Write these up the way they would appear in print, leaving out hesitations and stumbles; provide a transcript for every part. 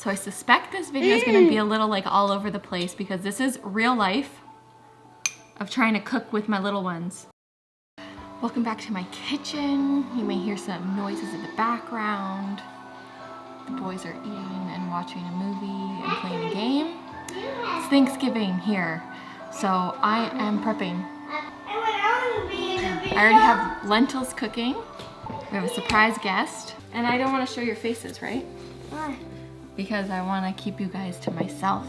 So I suspect this video is gonna be a little like all over the place because this is real life of trying to cook with my little ones. Welcome back to my kitchen. You may hear some noises in the background. The boys are eating and watching a movie and playing a game. It's Thanksgiving here, so I am prepping. I already have lentils cooking. We have a surprise guest. And I don't want to show your faces, right? Why? Because I want to keep you guys to myself.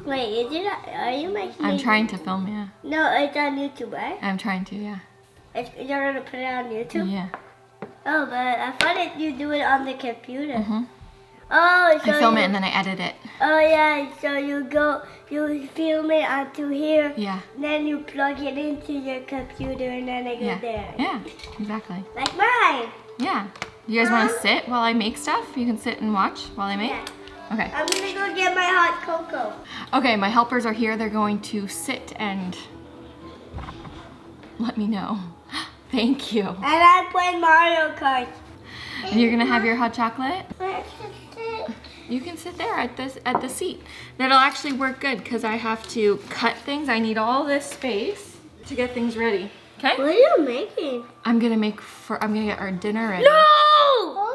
Wait, are you making I'm trying to film, yeah. No, it's on YouTube, right? I'm trying to, yeah. You're going to put it on YouTube? Yeah. Oh, but I thought that you do it on the computer. Mm-hmm. Oh, so I film it and then I edit it. Oh, yeah, so you film it onto here. Yeah. Then you plug it into your computer and then it goes there. Yeah, exactly. Like mine. Yeah. You guys want to sit while I make stuff? You can sit and watch while I make? Yeah. Okay. I'm gonna go get my hot cocoa. Okay, my helpers are here. They're going to sit and let me know. Thank you. And I'm playing Mario Kart. And you're gonna have your hot chocolate? Where to sit? You can sit there at the seat. That'll actually work good because I have to cut things. I need all this space to get things ready. Okay? What are you making? I'm gonna get our dinner ready. No!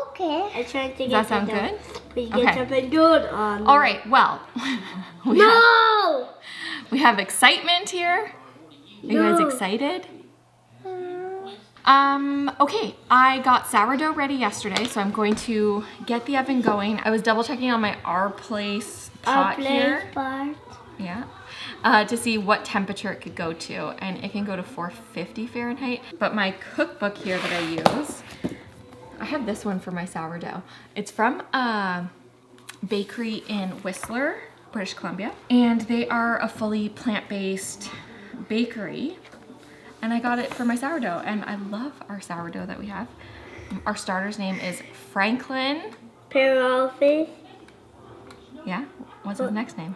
Okay. I'm trying to get Does that sound good? Please get something good on. All right, well. we have excitement here. Are you guys excited? Okay, I got sourdough ready yesterday, so I'm going to get the oven going. I was double checking on my Our Place pot here. Yeah. To see what temperature it could go to, and it can go to 450 Fahrenheit. But my cookbook here that I use, I have this one for my sourdough. It's from a bakery in Whistler, British Columbia, and they are a fully plant-based bakery. And I got it for my sourdough, and I love our sourdough that we have. Our starter's name is Franklin. Paralysis. Yeah, what's his next name?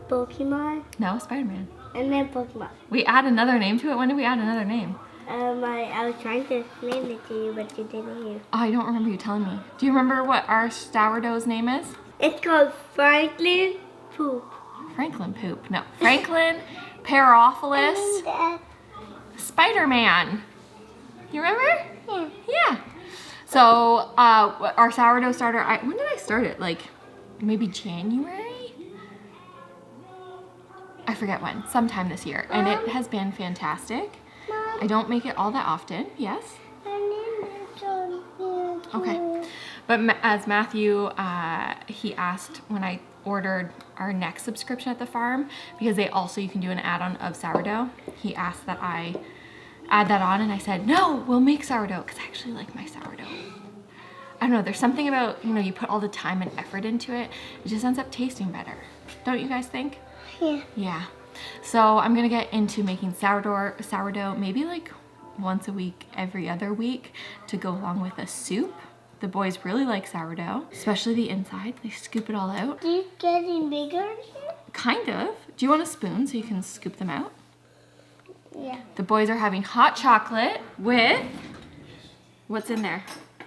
Pokemon. No, Spider-Man. And then Pokemon. We add another name to it? When did we add another name? I was trying to name it to you, but you didn't hear. Oh, I don't remember you telling me. Do you remember what our sourdough's name is? It's called Franklin Poop. Franklin Poop. No, Franklin Parophilus Spider-Man. You remember? Yeah. Yeah. So our sourdough starter, when did I start it? Like maybe January? I forget when, sometime this year. And it has been fantastic. Mom. I don't make it all that often. Yes? Okay. But as Matthew, he asked when I ordered our next subscription at the farm, because you can do an add-on of sourdough. He asked that I add that on, and I said, no, we'll make sourdough, because I actually like my sourdough. I don't know, there's something about, you put all the time and effort into it, it just ends up tasting better. Don't you guys think? Yeah. Yeah. So I'm gonna get into making sourdough maybe like once a week, every other week, to go along with a soup. The boys really like sourdough, especially the inside. They scoop it all out. These getting bigger? Kind of. Do you want a spoon so you can scoop them out? Yeah. The boys are having hot chocolate with, what's in there?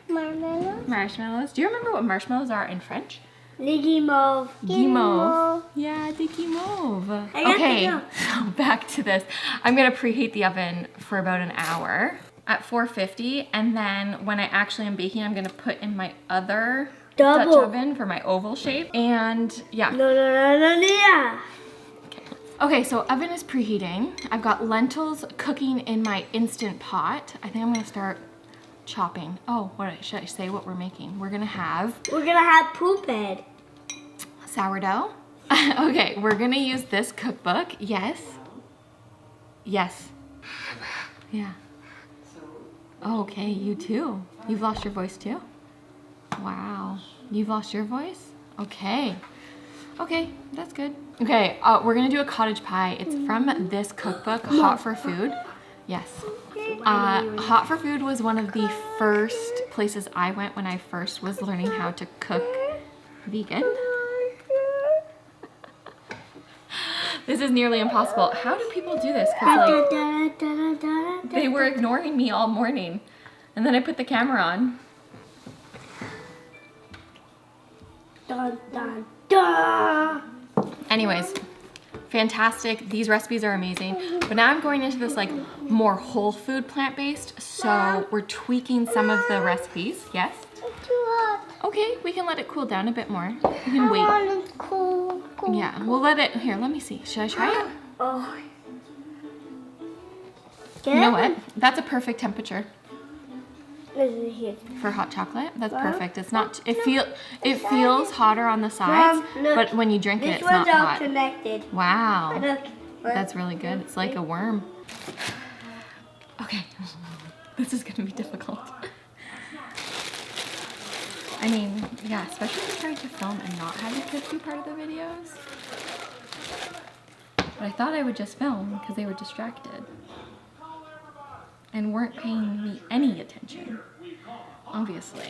Marshmallows. Marshmallows. Do you remember what marshmallows are in French? Les guimauves. Guimauve. Yeah, the guimauve. Okay, so back to this. I'm gonna preheat the oven for about an hour at 450, and then when I actually am baking, I'm gonna put in my other Dutch oven for my oval shape, and yeah. No. Okay, so oven is preheating. I've got lentils cooking in my Instant Pot. I think I'm gonna start chopping. Oh, should I say what we're making? We're gonna have poop head. Sourdough. Okay, we're gonna use this cookbook. Yes. Yes. Yeah. Okay, you too. You've lost your voice too? Wow. You've lost your voice? Okay. Okay, that's good. Okay, we're gonna do a cottage pie. It's from this cookbook, Hot for Food. Yes. Hot for Food was one of the first places I went when I first was learning how to cook vegan. This is nearly impossible. How do people do this? 'Cause, like, they were ignoring me all morning. And then I put the camera on. Dun, dun, dun. Anyways, fantastic. These recipes are amazing. But now I'm going into this like more whole food plant-based. So we're tweaking some of the recipes. Yes? It's too hot. Okay, we can let it cool down a bit more. We can I wait. want it cool. Yeah, we'll let it, here, let me see. Should I try it? Oh. You know what? That's a perfect temperature This is here. for hot chocolate. That's perfect. It's not, it feels hotter on the sides, Mom, look. but when you drink it, This it's one's not all hot. connected. Wow. Look. That's really good. It's like a worm. Okay, this is gonna be difficult. I mean, yeah, especially if you're trying to film and not have your kids be part of the videos. But I thought I would just film because they were distracted and weren't paying me any attention. Obviously,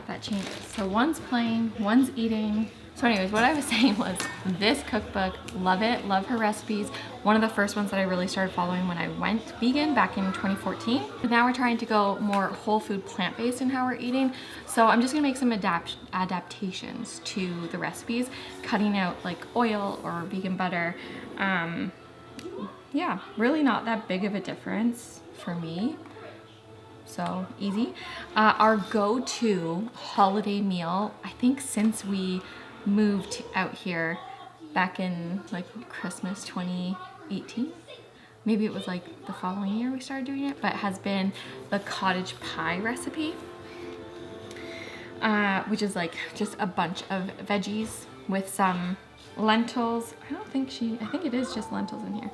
that changes. So one's playing, one's eating. So anyways, what I was saying was this cookbook, love it, love her recipes. One of the first ones that I really started following when I went vegan back in 2014. But now we're trying to go more whole food plant-based in how we're eating. So I'm just gonna make some adaptations to the recipes, cutting out like oil or vegan butter. Yeah, really not that big of a difference for me. So easy. Our go-to holiday meal, I think since we moved out here back in like Christmas 2018, maybe it was like the following year we started doing it, but it has been the cottage pie recipe, which is like just a bunch of veggies with some lentils. I think it is just lentils in here.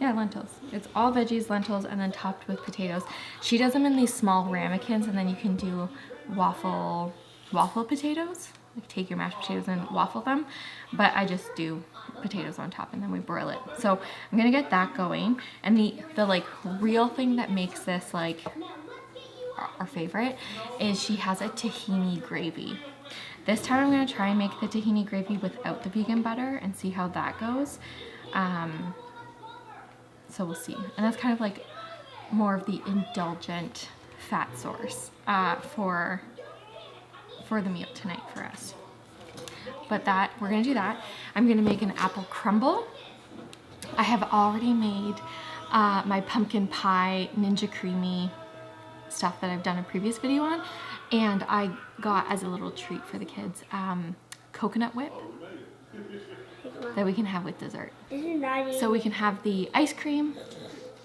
Yeah, lentils. It's all veggies, lentils, and then topped with potatoes. She does them in these small ramekins, and then you can do waffle potatoes. Like take your mashed potatoes and waffle them. But I just do potatoes on top, and then we broil it. So I'm gonna get that going. And the like real thing that makes this like our favorite is she has a tahini gravy. This time I'm gonna try and make the tahini gravy without the vegan butter and see how that goes. So we'll see. And that's kind of like more of the indulgent fat source for the meal tonight for us. But we're gonna do that. I'm gonna make an apple crumble. I have already made my pumpkin pie Ninja Creamy stuff that I've done a previous video on. And I got as a little treat for the kids, coconut whip that we can have with dessert. So we can have the ice cream.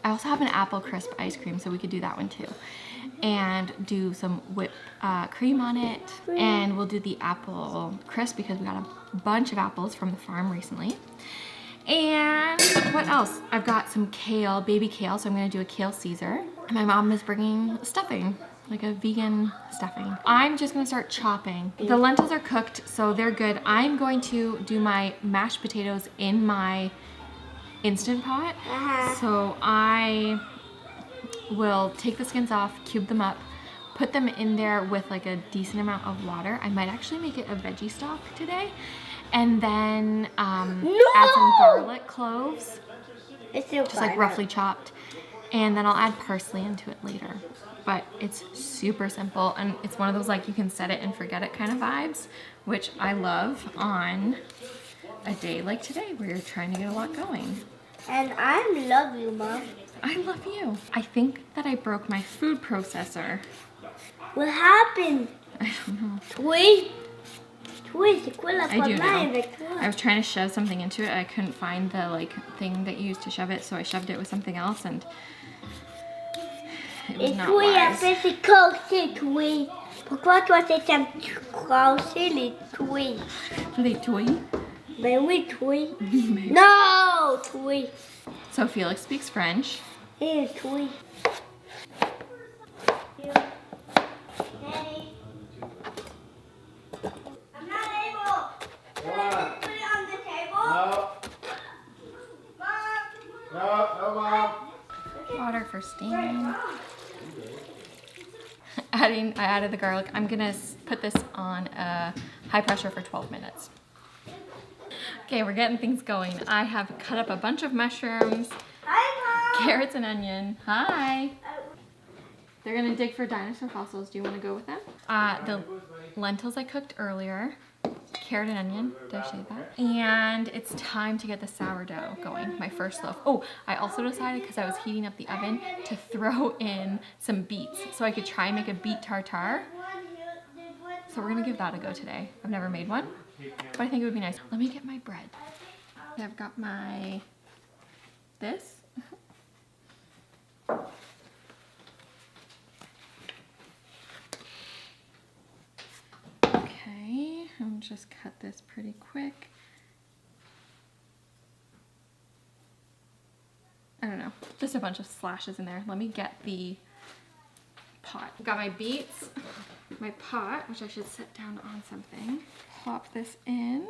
I also have an apple crisp ice cream, so we could do that one too. And do some whipped cream on it. And we'll do the apple crisp because we got a bunch of apples from the farm recently. And what else? I've got some kale, baby kale, so I'm gonna do a kale Caesar. My mom is bringing stuffing, like a vegan stuffing. I'm just gonna start chopping. The lentils are cooked, so they're good. I'm going to do my mashed potatoes in my Instant Pot. So I will take the skins off, cube them up, put them in there with like a decent amount of water. I might actually make it a veggie stock today. And then add some garlic cloves, just like roughly chopped. And then I'll add parsley into it later. But it's super simple, and it's one of those like you can set it and forget it kind of vibes, which I love on a day like today where you're trying to get a lot going. And I love you, Mom. I love you. I think that I broke my food processor. What happened? I don't know. I do know. I was trying to shove something into it. I couldn't find the like thing that you use to shove it, so I shoved it with something else, and it was not wise. Pourquoi toi c'est un croisé les touilles? Les touilles? Ben oui, touilles. No, touilles. So Felix speaks French. Hey, touilles. I'm not able. What? Put it on the table. No. Mom. No, Mom. Water for steaming. I added the garlic. I'm gonna put this on high pressure for 12 minutes. Okay, we're getting things going. I have cut up a bunch of mushrooms, Hi, Mom. carrots and onion. Hi. They're gonna dig for dinosaur fossils. Do you wanna go with them? The lentils I cooked earlier, carrot and onion, did I say that? And it's time to get the sourdough going, my first loaf. Oh, I also decided, because I was heating up the oven, to throw in some beets so I could try and make a beet tartare. So we're gonna give that a go today. I've never made one, but I think it would be nice. Let me get my bread. I've got my, this. Okay, I'll just cut this pretty quick. I don't know, just a bunch of slashes in there. Let me get the pot. Got my beets, my pot, which I should set down on something. Pop this in,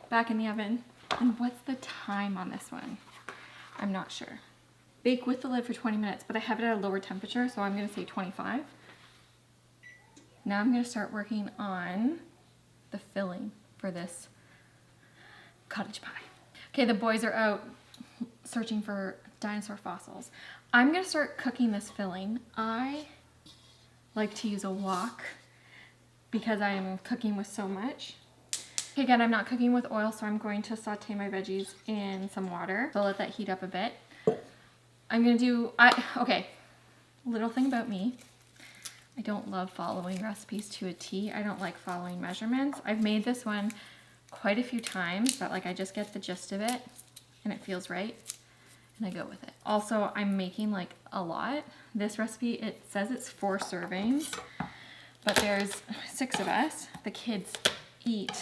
back in the oven. And what's the time on this one? I'm not sure. Bake with the lid for 20 minutes, but I have it at a lower temperature, so I'm gonna say 25. Now I'm gonna start working on the filling for this cottage pie. Okay, the boys are out searching for dinosaur fossils. I'm gonna start cooking this filling. I like to use a wok because I am cooking with so much. Again, I'm not cooking with oil, so I'm going to saute my veggies in some water. So I'll let that heat up a bit. I'm gonna do, okay, little thing about me. I don't love following recipes to a T. I don't like following measurements. I've made this one quite a few times, but like I just get the gist of it and it feels right and I go with it. Also, I'm making like a lot. This recipe, it says it's 4 servings, but there's 6 of us. The kids eat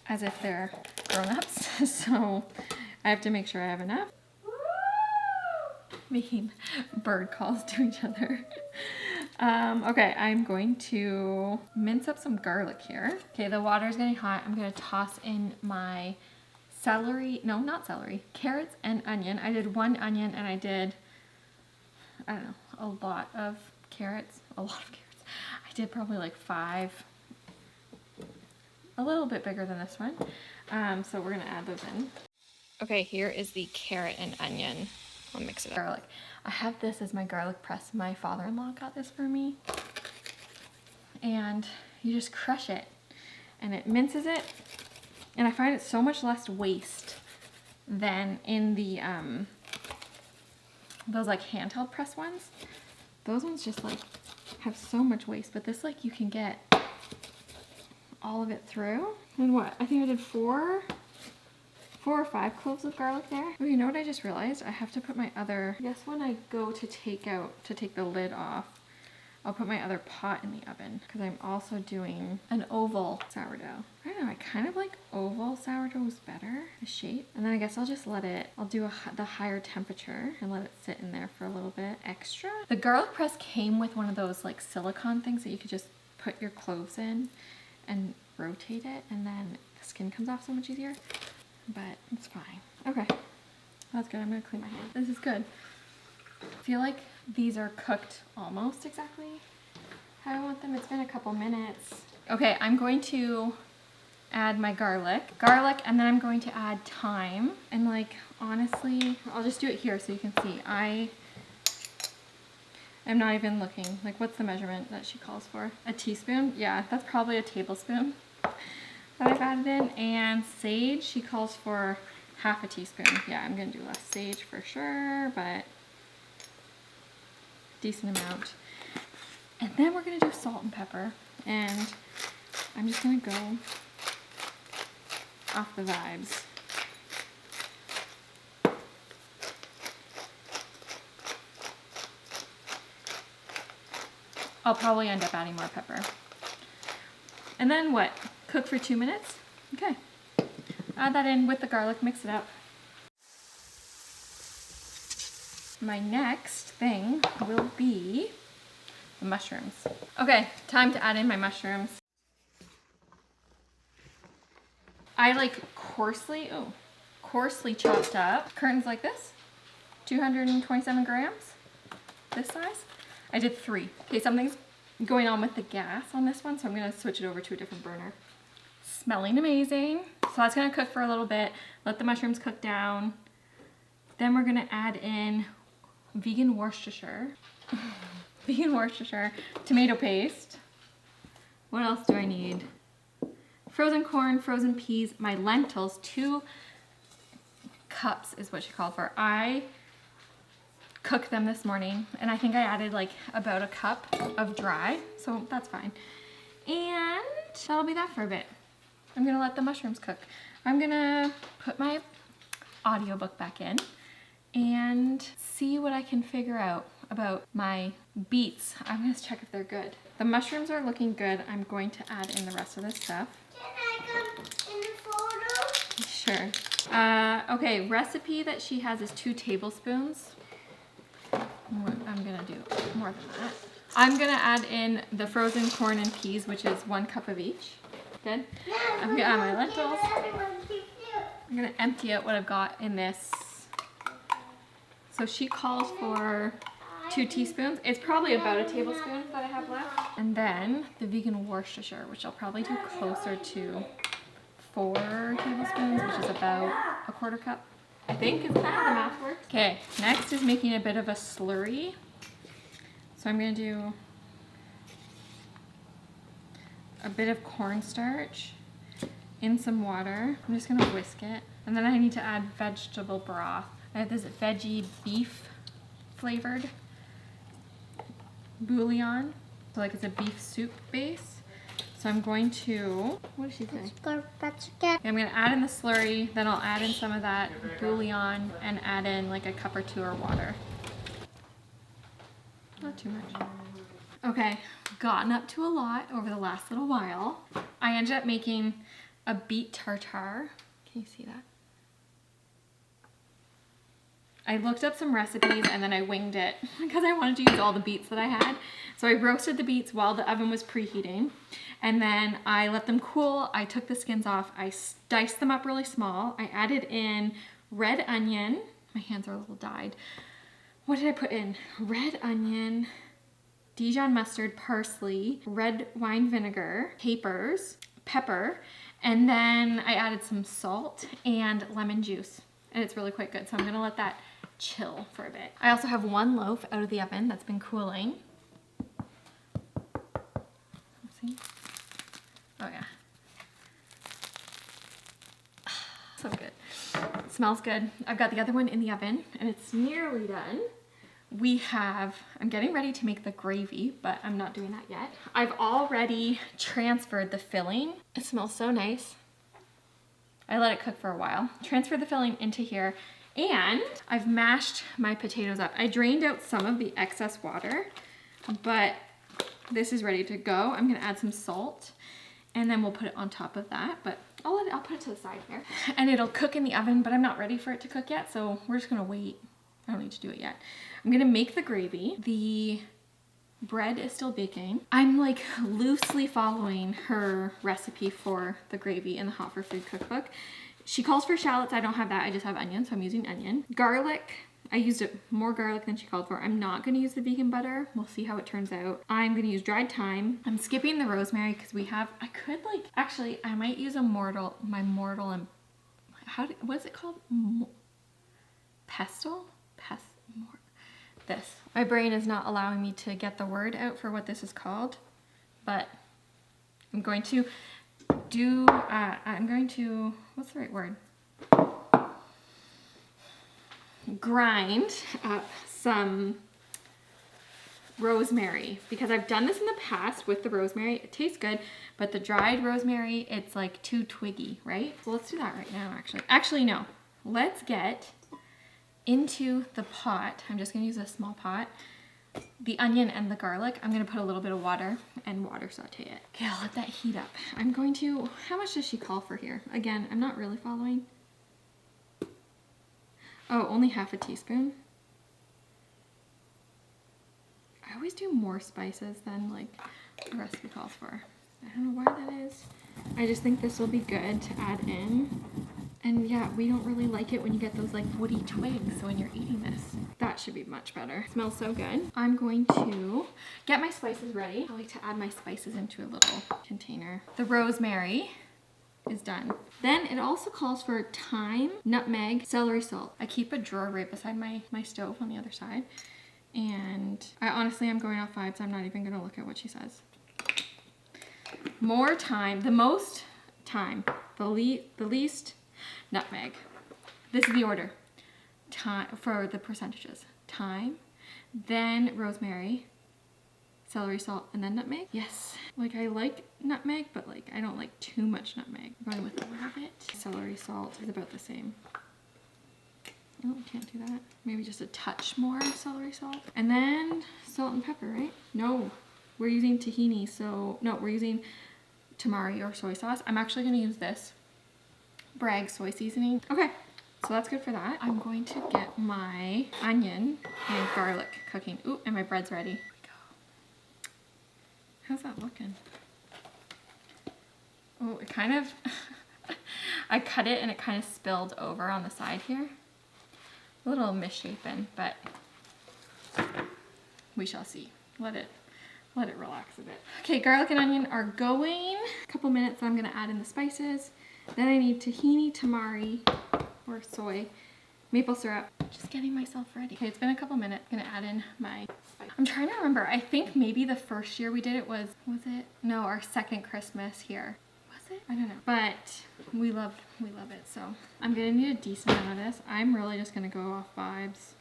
as if they're grown-ups, so I have to make sure I have enough. Making bird calls to each other. Okay, I'm going to mince up some garlic here. Okay, the water is getting hot. I'm gonna toss in my celery, no, not celery, carrots and onion. I did 1 onion and I did, I don't know, a lot of carrots. I did probably like 5, a little bit bigger than this one. So we're gonna add those in. Okay, here is the carrot and onion. I'll mix it up. Garlic. I have this as my garlic press. My father-in-law got this for me. And you just crush it and it minces it. And I find it so much less waste than in the, those like handheld press ones. Those ones just like have so much waste, but this like you can get all of it through. And what? I think I did 4 or 5 cloves of garlic there. Oh, you know what I just realized? I have to put my other, I guess when I go to take the lid off, I'll put my other pot in the oven because I'm also doing an oval sourdough. I don't know, I kind of like oval sourdoughs better, the shape. And then I guess I'll just let it, I'll do the higher temperature and let it sit in there for a little bit extra. The garlic press came with one of those like silicone things that you could just put your cloves in and rotate it, and then the skin comes off so much easier. But it's fine. Okay, that's good. I'm gonna clean my hands. This is good. I feel like these are cooked almost exactly how I want them. It's been a couple minutes. Okay, I'm going to add my garlic, and then I'm going to add thyme. And like, honestly, I'll just do it here so you can see. I am not even looking. Like, what's the measurement that she calls for? A teaspoon? Yeah, that's probably a tablespoon that I've added in. And sage, she calls for half a teaspoon. Yeah, I'm gonna do less sage for sure, but decent amount. And then we're gonna do salt and pepper, and I'm just gonna go off the vibes. I'll probably end up adding more pepper. And then what? Cook for 2 minutes? Okay. Add that in with the garlic, mix it up. My next thing will be the mushrooms. Okay, time to add in my mushrooms. I like coarsely chopped up curtains like this, 227 grams, this size. I did 3. Okay, something's going on with the gas on this one, so I'm gonna switch it over to a different burner. Smelling amazing. So that's gonna cook for a little bit, let the mushrooms cook down. Then we're gonna add in vegan Worcestershire, vegan Worcestershire, tomato paste. What else do I need? Frozen corn, frozen peas, my lentils, 2 cups is what she called for. I cooked them this morning and I think I added like about a cup of dry, so that's fine. And that'll be that for a bit. I'm gonna let the mushrooms cook. I'm gonna put my audiobook back in and see what I can figure out about my beets. I'm gonna check if they're good. The mushrooms are looking good. I'm going to add in the rest of this stuff. Can I come in the photo? Sure. Okay, recipe that she has is 2 tablespoons. I'm gonna do more than that. I'm gonna add in the frozen corn and peas, which is 1 cup of each. Good? I'm gonna add my lentils. I'm gonna empty out what I've got in this. So she calls for 2 teaspoons. It's probably about a tablespoon that I have left. And then the vegan Worcestershire, which I'll probably do closer to 4 tablespoons, which is about a 1/4 cup. I think, is that how the math works? Okay, next is making a bit of a slurry. So I'm gonna do a bit of cornstarch in some water. I'm just gonna whisk it. And then I need to add vegetable broth. I have this veggie beef flavored bouillon. So like it's a beef soup base. So I'm going to, what did she say? I'm gonna add in the slurry, then I'll add in some of that bouillon and add in like a cup or 2 of water. Not too much. Okay, gotten up to a lot over the last little while. I ended up making a beet tartare. Can you see that? I looked up some recipes and then I winged it because I wanted to use all the beets that I had. So I roasted the beets while the oven was preheating and then I let them cool. I took the skins off. I diced them up really small. I added in red onion. My hands are a little dyed. What did I put in? Red onion, Dijon mustard, parsley, red wine vinegar, capers, pepper, and then I added some salt and lemon juice. And it's really quite good. So I'm gonna let that chill for a bit. I also have 1 loaf out of the oven that's been cooling. Let's see. Oh yeah. So good. It smells good. I've got the other one in the oven and it's nearly done. We have, I'm getting ready to make the gravy, but I'm not doing that yet. I've already transferred the filling. It smells so nice. I let it cook for a while. Transferred the filling into here and I've mashed my potatoes up. I drained out some of the excess water, but this is ready to go. I'm gonna add some salt and then we'll put it on top of that, but I'll put it to the side here. And it'll cook in the oven, but I'm not ready for it to cook yet, so we're just gonna wait. I don't need to do it yet. I'm gonna make the gravy. The bread is still baking. I'm like loosely following her recipe for the gravy in the Hot for Food cookbook. She calls for shallots. I don't have that. I just have onion, so I'm using onion. Garlic. I used more garlic than she called for. I'm not gonna use the vegan butter. We'll see how it turns out. I'm gonna use dried thyme. I'm skipping the rosemary because we have, I could like, actually I might use my mortal and, what's it called? Pestle? This. My brain is not allowing me to get the word out for what this is called, but I'm going to do, what's the right word? Grind up some rosemary because I've done this in the past with the rosemary. It tastes good, but the dried rosemary, it's like too twiggy, right? So let's do that right now, actually. Actually, no. Let's get into the pot. I'm just gonna use a small pot. The onion and the garlic. I'm gonna put a little bit of water and water saute it. Okay, I'll let that heat up. I'm going to, how much does she call for here? Again, I'm not really following. Oh, only half a teaspoon. I always do more spices than like the recipe calls for. I don't know why that is. I just think this will be good to add in. And yeah, we don't really like it when you get those like woody twigs when you're eating this. That should be much better. It smells so good. I'm going to get my spices ready. I like to add my spices into a little container. The rosemary. is done. Then it also calls for thyme, nutmeg, celery salt. I keep a drawer right beside my stove on the other side. And I honestly am going off vibes. I'm not even gonna look at what she says. More thyme, the most thyme, the least nutmeg. This is the order. Thyme, for the percentages. Thyme, then rosemary, celery salt, and then nutmeg. Yes, like I like nutmeg, but like I don't like too much nutmeg. I'm going with a little bit. Celery salt is about the same. Oh, can't do that. Maybe just a touch more celery salt. And then salt and pepper, right? No, we're using tahini, so no, we're using tamari or soy sauce. I'm actually gonna use this Bragg soy seasoning. Okay, so that's good for that. I'm going to get my onion and garlic cooking. Ooh, and my bread's ready. How's that looking? Oh, it kind of, I cut it and it kind of spilled over on the side here. A little misshapen, but we shall see. Let it relax a bit. Okay, garlic and onion are going. A couple minutes, I'm gonna add in the spices. Then I need tahini, tamari, or soy, maple syrup. Just getting myself ready. Okay, it's been a couple minutes. I'm gonna add in my spice. I'm trying to remember. I think maybe the first year we did it was it? No, our second Christmas here. Was it? I don't know. But we love it. So I'm gonna need a decent amount of this. I'm really just gonna go off vibes.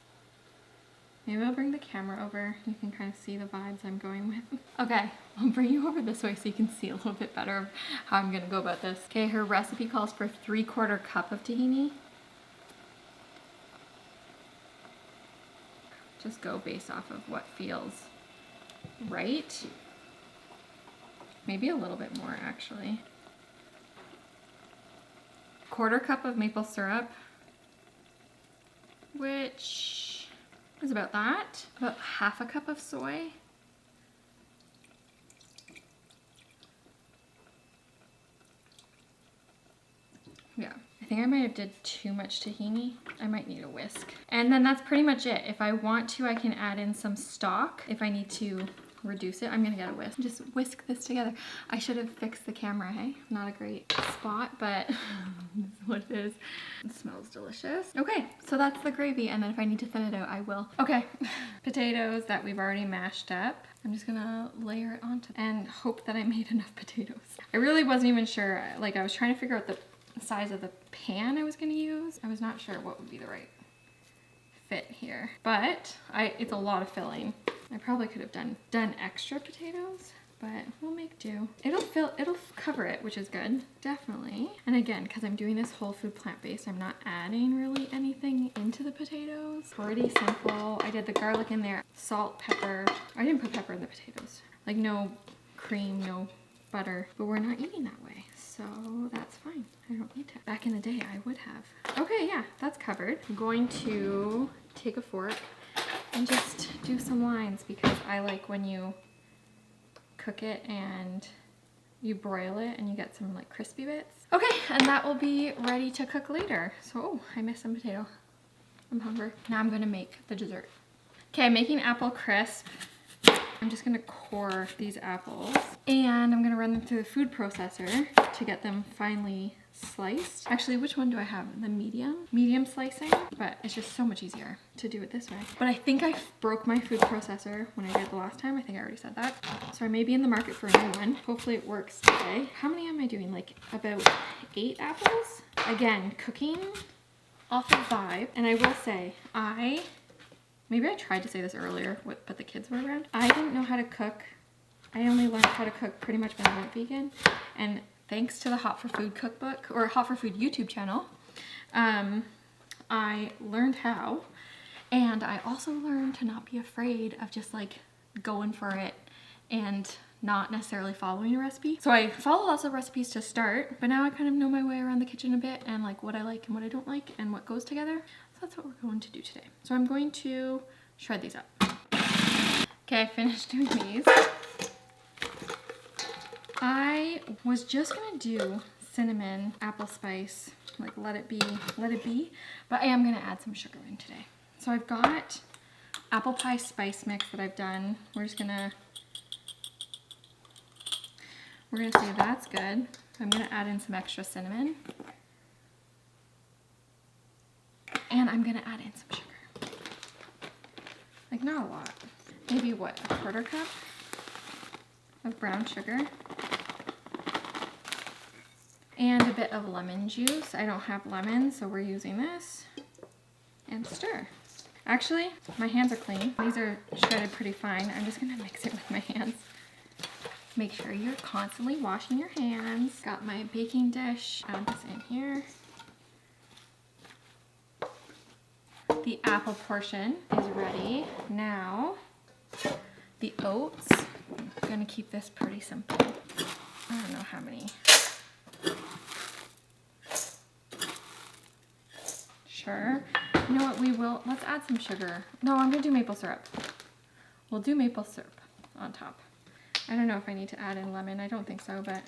Maybe I'll bring the camera over. You can kind of see the vibes I'm going with. Okay, I'll bring you over this way so you can see a little bit better of how I'm gonna go about this. Okay, her recipe calls for 3/4 cup of tahini. Just go based off of what feels right. Maybe a little bit more actually. 1/4 cup of maple syrup, which is about that. About 1/2 cup of soy. Yeah, I think I might have did too much tahini. I might need a whisk. And then that's pretty much it. If I want to, I can add in some stock. If I need to reduce it, I'm gonna get a whisk. Just whisk this together. I should have fixed the camera, hey? Not a great spot, but this is what it is. It smells delicious. Okay, so that's the gravy, and then if I need to thin it out, I will. Okay, potatoes that we've already mashed up. I'm just gonna layer it onto and hope that I made enough potatoes. I really wasn't even sure. Like, I was trying to figure out the size of the pan I was gonna use. I was not sure what would be the right fit here, but it's a lot of filling. I probably could have done extra potatoes, but we'll make do. It'll cover it, which is good, definitely. And again, because I'm doing this whole food plant-based, I'm not adding really anything into the potatoes. Pretty simple. I did the garlic in there, salt, pepper. I didn't put pepper in the potatoes. Like no cream, no butter, but we're not eating that way, so that's fine. I don't need to. Back in the day, I would have. Okay, yeah, that's covered. I'm going to take a fork and just do some lines because I like when you cook it and you broil it and you get some like crispy bits. Okay, and that will be ready to cook later. So, oh, I missed some potato. I'm hungry. Now I'm gonna make the dessert. Okay, I'm making apple crisp. I'm just gonna core these apples and I'm gonna run them through the food processor to get them finely sliced. Actually, which one do I have? The medium slicing, but it's just so much easier to do it this way. But I think I broke my food processor when I did it the last time. I think I already said that. So I may be in the market for a new one. Hopefully it works today. How many am I doing? Like about 8 apples? Again, cooking off of vibe. And I will say, maybe I tried to say this earlier, but the kids were around. I didn't know how to cook. I only learned how to cook pretty much when I went vegan. And thanks to the Hot for Food cookbook, or Hot for Food YouTube channel, I learned how. And I also learned to not be afraid of just like going for it and not necessarily following a recipe. So I follow lots of recipes to start, but now I kind of know my way around the kitchen a bit and like what I like and what I don't like and what goes together. So that's what we're going to do today. So I'm going to shred these up. Okay, I finished doing these. I was just gonna do cinnamon, apple spice, like let it be, but I am gonna add some sugar in today. So I've got apple pie spice mix that I've done. We're gonna say that's good. I'm gonna add in some extra cinnamon. And I'm gonna add in some sugar. Like not a lot. Maybe what, a 1/4 cup of brown sugar. And a bit of lemon juice. I don't have lemon, so we're using this. And stir. Actually, my hands are clean. These are shredded pretty fine. I'm just gonna mix it with my hands. Make sure you're constantly washing your hands. Got my baking dish. Add this in here. The apple portion is ready. Now, the oats. I'm gonna keep this pretty simple. I don't know how many. Sure. You know what, let's add some sugar. No, I'm gonna do maple syrup. We'll do maple syrup on top. I don't know if I need to add in lemon. I don't think so, but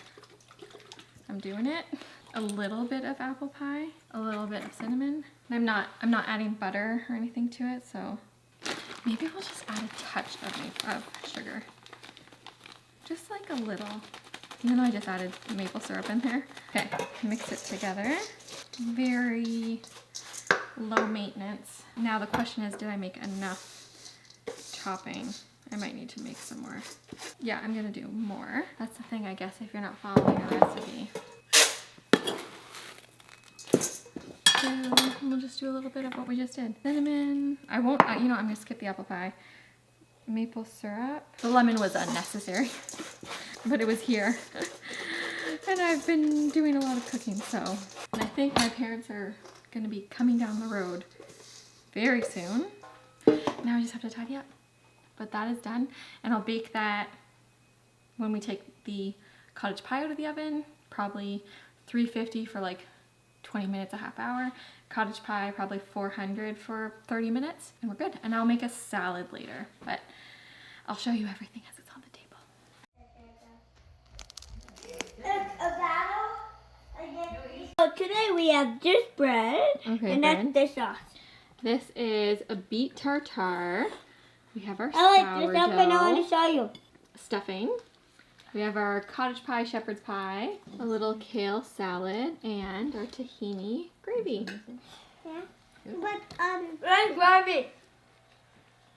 I'm doing it. A little bit of apple pie, a little bit of cinnamon. I'm not adding butter or anything to it, so maybe we'll just add a touch of sugar. Just like a little. Even though I just added maple syrup in there. Okay, mix it together. Very low maintenance. Now the question is, did I make enough topping? I might need to make some more. Yeah, I'm gonna do more. That's the thing, I guess, if you're not following a recipe. So we'll just do a little bit of what we just did. Cinnamon. I won't, you know, I'm gonna skip the apple pie. Maple syrup. The lemon was unnecessary, but it was here. And I've been doing a lot of cooking, so. And I think my parents are gonna be coming down the road very soon. Now I just have to tidy up. But that is done, and I'll bake that when we take the cottage pie out of the oven, probably 350 for like 20 minutes, a half hour. Cottage pie, probably 400 for 30 minutes, and we're good. And I'll make a salad later, but I'll show you everything as it's on the table. So today we have just bread, and that's the sauce. This is a beet tartare. We have our I like this stuff, and I want to show you. Stuffing. We have our cottage pie, shepherd's pie, a little kale salad, and our tahini gravy. Yeah. But red gravy.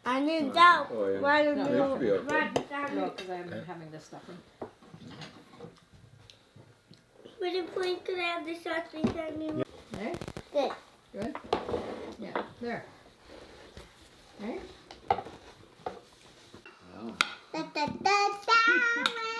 I need that. Oh, yeah. Right in No, the it should be okay. No, because I'm having this stuffing. Would you please could I have the sauce beside me? There? Good. Good? Yeah, there. Right? Da, da, da, da.